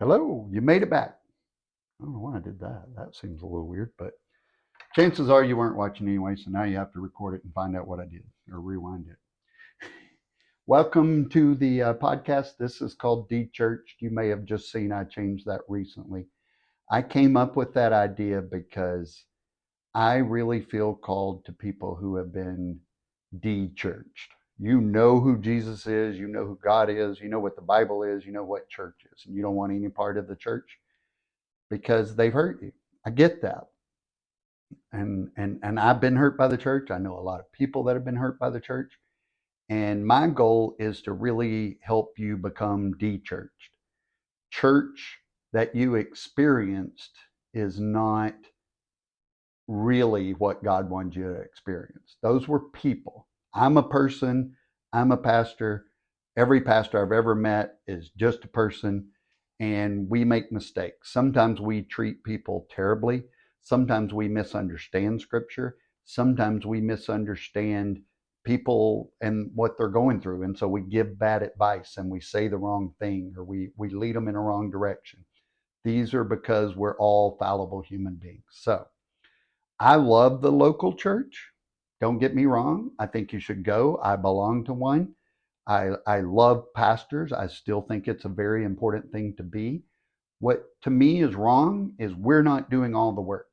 Hello, you made it back. I don't know why I did that. That seems a little weird, but chances are you weren't watching anyway, so now you have to record it and find out what I did or rewind it. Welcome to the podcast. This is called De-Churched. You may have just seen I changed that recently. I came up with that idea because I really feel called to people who have been de-churched. You know who Jesus is, you know who God is, you know what the Bible is, you know what church is, and you don't want any part of the church because they've hurt you. I get that. And I've been hurt by the church. I know a lot of people that have been hurt by the church. And my goal is to really help you become de-churched. Church that you experienced is not really what God wanted you to experience. Those were people. I'm a person, I'm a pastor. Every pastor I've ever met is just a person, and we make mistakes. Sometimes we treat people terribly. Sometimes we misunderstand scripture. Sometimes we misunderstand people and what they're going through. And so we give bad advice and we say the wrong thing or we lead them in a wrong direction. These are because we're all fallible human beings. So I love the local church. Don't get me wrong. I think you should go. I belong to one. I love pastors. I still think it's a very important thing to be. What to me is wrong is we're not doing all the work.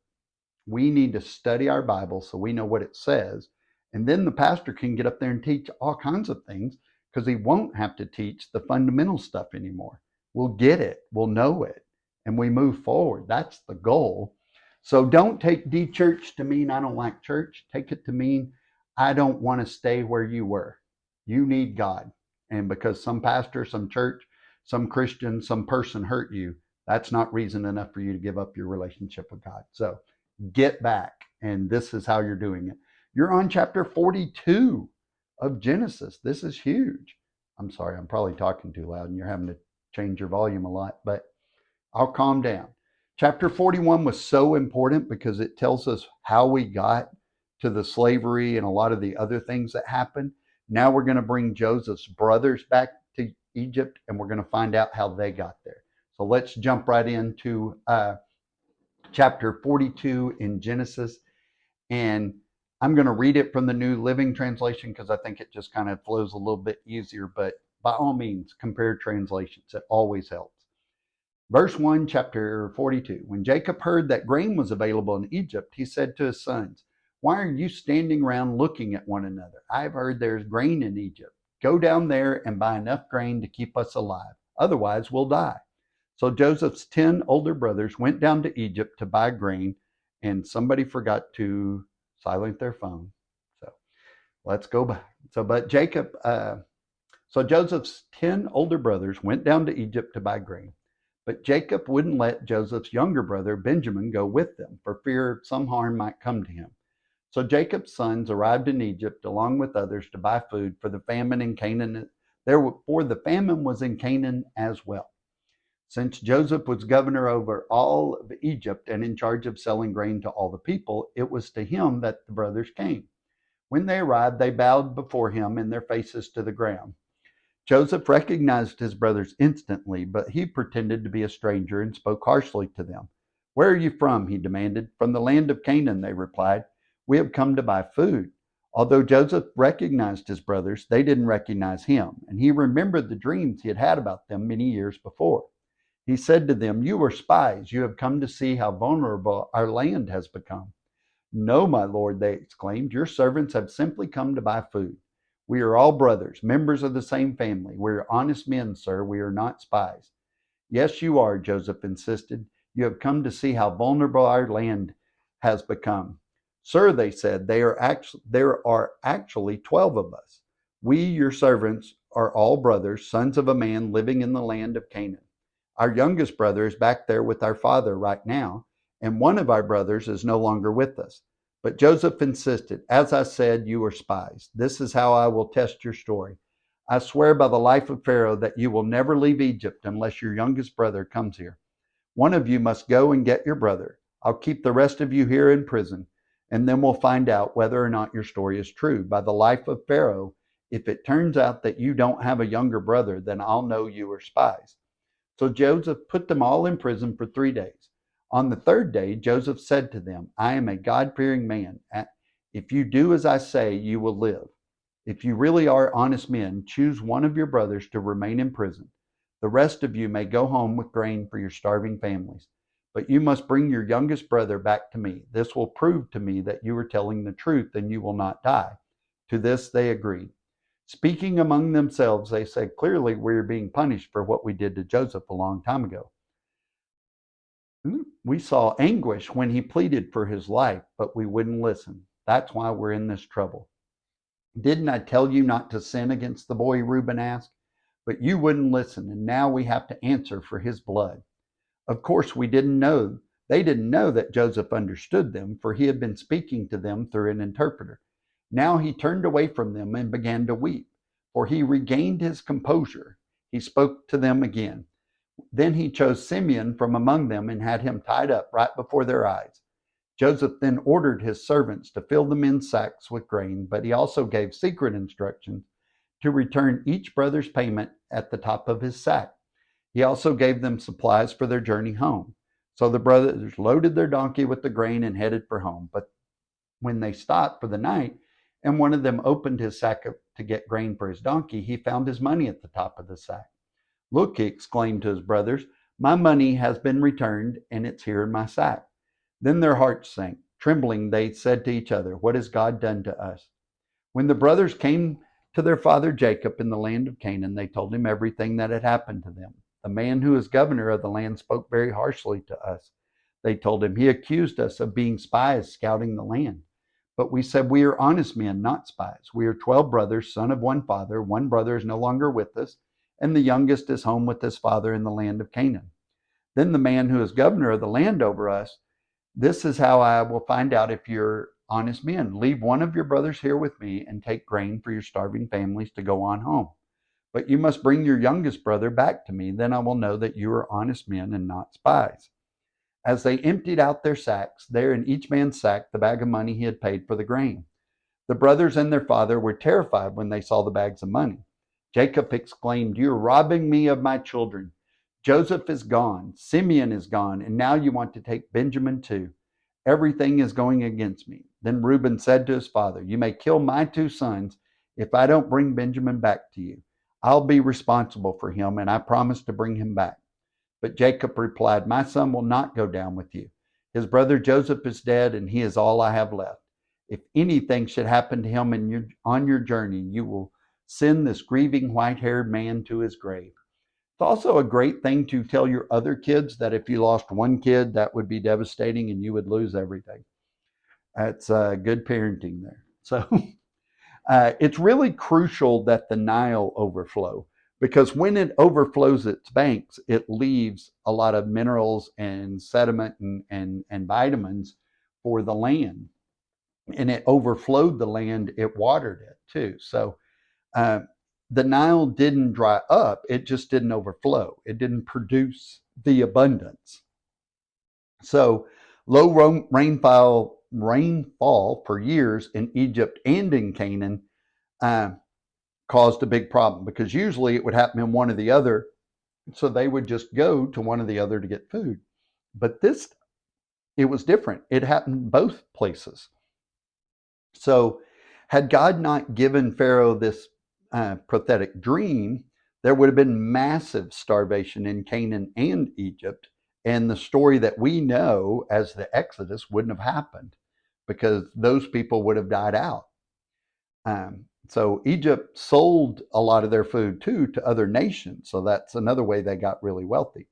We need to study our Bible so we know what it says. And then the pastor can get up there and teach all kinds of things because he won't have to teach the fundamental stuff anymore. We'll get it, we'll know it, and we move forward. That's the goal. So don't take de-church to mean I don't like church. Take it to mean I don't want to stay where you were. You need God. And because some pastor, some church, some Christian, some person hurt you, that's not reason enough for you to give up your relationship with God. So get back. And this is how you're doing it. You're on chapter 42 of Genesis. This is huge. I'm sorry, I'm probably talking too loud and you're having to change your volume a lot, but I'll calm down. Chapter 41 was so important because it tells us how we got to the slavery and a lot of the other things that happened. Now we're going to bring Joseph's brothers back to Egypt and we're going to find out how they got there. So let's jump right into chapter 42 in Genesis. And I'm going to read it from the New Living Translation because I think it just kind of flows a little bit easier. But by all means, compare translations. It always helps. Verse 1, chapter 42. When Jacob heard that grain was available in Egypt, he said to his sons, "Why are you standing around looking at one another? I've heard there's grain in Egypt. Go down there and buy enough grain to keep us alive. Otherwise, we'll die." So Joseph's 10 older brothers went down to Egypt to buy grain, and somebody forgot to silence their phone. So let's go back. So Joseph's 10 older brothers went down to Egypt to buy grain. But Jacob wouldn't let Joseph's younger brother Benjamin go with them for fear some harm might come to him. So Jacob's sons arrived in Egypt along with others to buy food for the famine in Canaan. For the famine was in Canaan as well. Since Joseph was governor over all of Egypt and in charge of selling grain to all the people, it was to him that the brothers came. When they arrived, they bowed before him and their faces to the ground. Joseph recognized his brothers instantly, but he pretended to be a stranger and spoke harshly to them. "Where are you from?" he demanded. "From the land of Canaan," they replied. "We have come to buy food." Although Joseph recognized his brothers, they didn't recognize him, and he remembered the dreams he had had about them many years before. He said to them, "You are spies. You have come to see how vulnerable our land has become." "No, my lord," they exclaimed. "Your servants have simply come to buy food. We are all brothers, members of the same family. We are honest men, sir. We are not spies." "Yes, you are," Joseph insisted. "You have come to see how vulnerable our land has become." "Sir," they said, there are actually 12 of us. We, your servants, are all brothers, sons of a man living in the land of Canaan. Our youngest brother is back there with our father right now, and one of our brothers is no longer with us. But Joseph insisted, "As I said, you are spies. This is how I will test your story. I swear by the life of Pharaoh that you will never leave Egypt unless your youngest brother comes here. One of you must go and get your brother. I'll keep the rest of you here in prison, and then we'll find out whether or not your story is true. By the life of Pharaoh, if it turns out that you don't have a younger brother, then I'll know you are spies." So Joseph put them all in prison for 3 days. On the third day, Joseph said to them, I am a God-fearing man. If you do as I say, you will live. If you really are honest men, choose one of your brothers to remain in prison. The rest of you may go home with grain for your starving families. But you must bring your youngest brother back to me. This will prove to me that you are telling the truth, and you will not die. To this they agreed. Speaking among themselves, they said, clearly we are being punished for what we did to Joseph a long time ago. We saw anguish when he pleaded for his life, but we wouldn't listen. That's why we're in this trouble. Didn't I tell you not to sin against the boy? Reuben asked. But you wouldn't listen, and now we have to answer for his blood. Of course, they didn't know that Joseph understood them, for he had been speaking to them through an interpreter. Now he turned away from them and began to weep, for he regained his composure. He spoke to them again. Then he chose Simeon from among them and had him tied up right before their eyes. Joseph then ordered his servants to fill the men's sacks with grain, but he also gave secret instructions to return each brother's payment at the top of his sack. He also gave them supplies for their journey home. So the brothers loaded their donkey with the grain and headed for home. But when they stopped for the night, and one of them opened his sack to get grain for his donkey, he found his money at the top of the sack. Look, he exclaimed to his brothers, my money has been returned, and it's here in my sack. Then their hearts sank. Trembling, they said to each other, what has God done to us? When the brothers came to their father Jacob in the land of Canaan, they told him everything that had happened to them. The man who is governor of the land spoke very harshly to us. They told him, he accused us of being spies scouting the land. But we said, we are honest men, not spies. We are 12 brothers, son of one father. One brother is no longer with us, and the youngest is home with his father in the land of Canaan. Then the man who is governor of the land over us, this is how I will find out if you're honest men. Leave one of your brothers here with me and take grain for your starving families to go on home. But you must bring your youngest brother back to me. Then I will know that you are honest men and not spies. As they emptied out their sacks, there in each man's sack the bag of money he had paid for the grain. The brothers and their father were terrified when they saw the bags of money. Jacob exclaimed, you are robbing me of my children. Joseph is gone, Simeon is gone, and now you want to take Benjamin too. Everything is going against me. Then Reuben said to his father, you may kill my 2 sons if I don't bring Benjamin back to you. I'll be responsible for him, and I promise to bring him back. But Jacob replied, my son will not go down with you. His brother Joseph is dead, and he is all I have left. If anything should happen to him on your journey, you will send this grieving white-haired man to his grave. It's also a great thing to tell your other kids that if you lost one kid, that would be devastating and you would lose everything. That's good parenting there. So it's really crucial that the Nile overflow, because when it overflows its banks, it leaves a lot of minerals and sediment and vitamins for the land. And it overflowed the land, it watered it too. So the Nile didn't dry up, it just didn't overflow. It didn't produce the abundance. So low rainfall for years in Egypt and in Canaan caused a big problem, because usually it would happen in one or the other. So they would just go to one or the other to get food. But it was different. It happened in both places. So had God not given Pharaoh this prophetic dream, there would have been massive starvation in Canaan and Egypt, and the story that we know as the Exodus wouldn't have happened, because those people would have died out. So Egypt sold a lot of their food too to other nations, so that's another way they got really wealthy.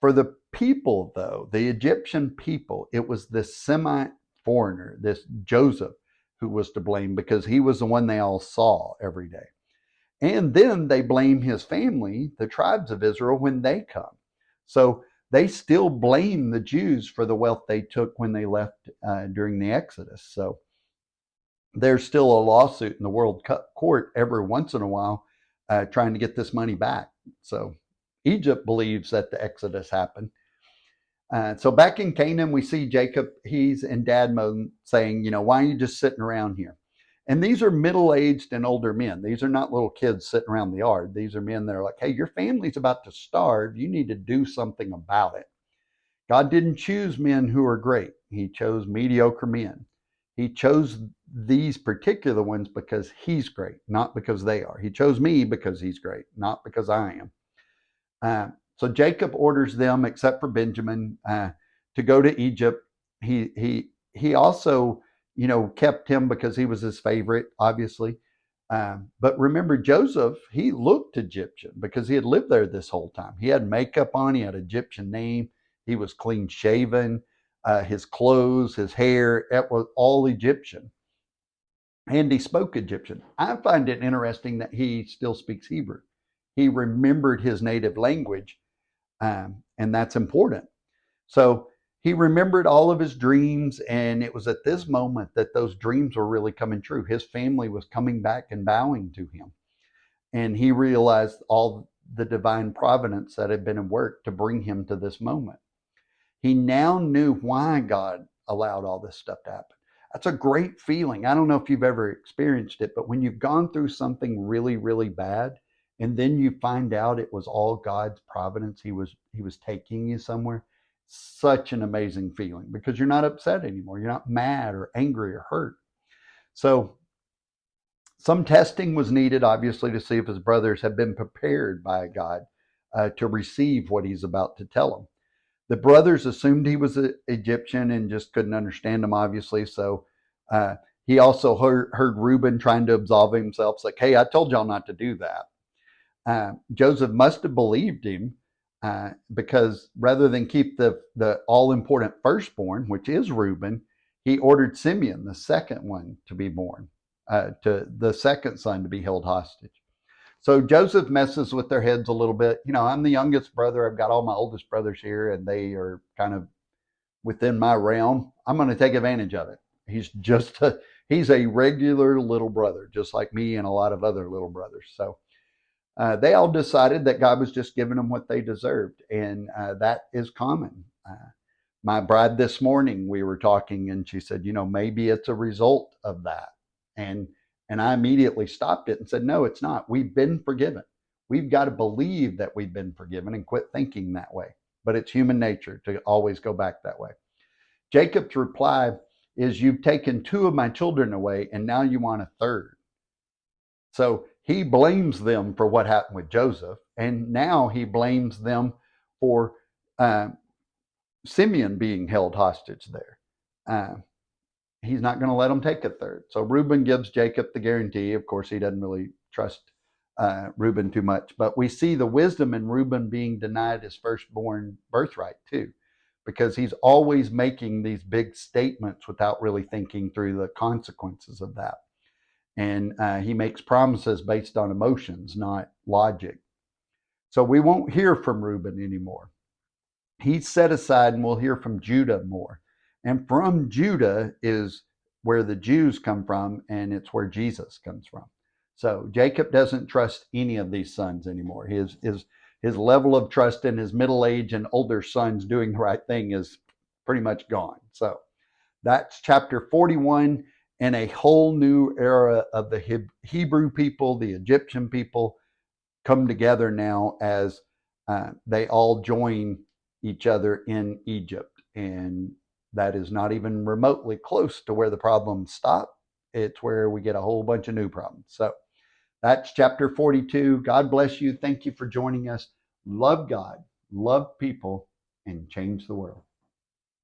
For the people, though, the Egyptian people, it was this Semite foreigner, this Joseph, who was to blame, because he was the one they all saw every day. And then they blame his family, the tribes of Israel, when they come. So they still blame the Jews for the wealth they took when they left during the Exodus. So there's still a lawsuit in the World Court every once in a while trying to get this money back. So Egypt believes that the Exodus happened. So back in Canaan, we see Jacob, he's in dad mode saying, why are you just sitting around here? And these are middle-aged and older men. These are not little kids sitting around the yard. These are men that are like, hey, your family's about to starve. You need to do something about it. God didn't choose men who are great. He chose mediocre men. He chose these particular ones because he's great, not because they are. He chose me because he's great, not because I am. So Jacob orders them, except for Benjamin, to go to Egypt. He also, kept him because he was his favorite, obviously. But remember, Joseph, he looked Egyptian because he had lived there this whole time. He had makeup on, he had an Egyptian name, he was clean shaven, his clothes, his hair, it was all Egyptian. And he spoke Egyptian. I find it interesting that he still speaks Hebrew. He remembered his native language, and that's important. So he remembered all of his dreams, and it was at this moment that those dreams were really coming true. His family was coming back and bowing to him, and he realized all the divine providence that had been at work to bring him to this moment. He now knew why God allowed all this stuff to happen. That's a great feeling. I don't know if you've ever experienced it, but when you've gone through something really, really bad, and then you find out it was all God's providence, he was taking you somewhere, such an amazing feeling because you're not upset anymore. You're not mad or angry or hurt. So some testing was needed, obviously, to see if his brothers had been prepared by God to receive what he's about to tell them. The brothers assumed he was an Egyptian and just couldn't understand him, obviously. So he also heard Reuben trying to absolve himself. It's like, hey, I told y'all not to do that. Joseph must have believed him because rather than keep the all-important firstborn, which is Reuben, he ordered Simeon, the second one, to be born, to the second son to be held hostage. So Joseph messes with their heads a little bit. I'm the youngest brother. I've got all my oldest brothers here, and they are kind of within my realm. I'm going to take advantage of it. He's a regular little brother, just like me and a lot of other little brothers. So they all decided that God was just giving them what they deserved, and that is common. My bride this morning, we were talking, and she said, maybe it's a result of that. And I immediately stopped it and said, no, it's not. We've been forgiven. We've got to believe that we've been forgiven and quit thinking that way. But it's human nature to always go back that way. Jacob's reply is, you've taken two of my children away, and now you want a third. So he blames them for what happened with Joseph, and now he blames them for Simeon being held hostage there. He's not going to let them take a third. So Reuben gives Jacob the guarantee. Of course, he doesn't really trust Reuben too much. But we see the wisdom in Reuben being denied his firstborn birthright too, because he's always making these big statements without really thinking through the consequences of that. And he makes promises based on emotions, not logic. So we won't hear from Reuben anymore. He's set aside, and we'll hear from Judah more. And from Judah is where the Jews come from, and it's where Jesus comes from. So Jacob doesn't trust any of these sons anymore. His level of trust in his middle age and older sons doing the right thing is pretty much gone. So that's chapter 41, and a whole new era of the Hebrew people, the Egyptian people, come together now as they all join each other in Egypt. And that is not even remotely close to where the problems stop. It's where we get a whole bunch of new problems. So that's chapter 42. God bless you. Thank you for joining us. Love God, love people, and change the world.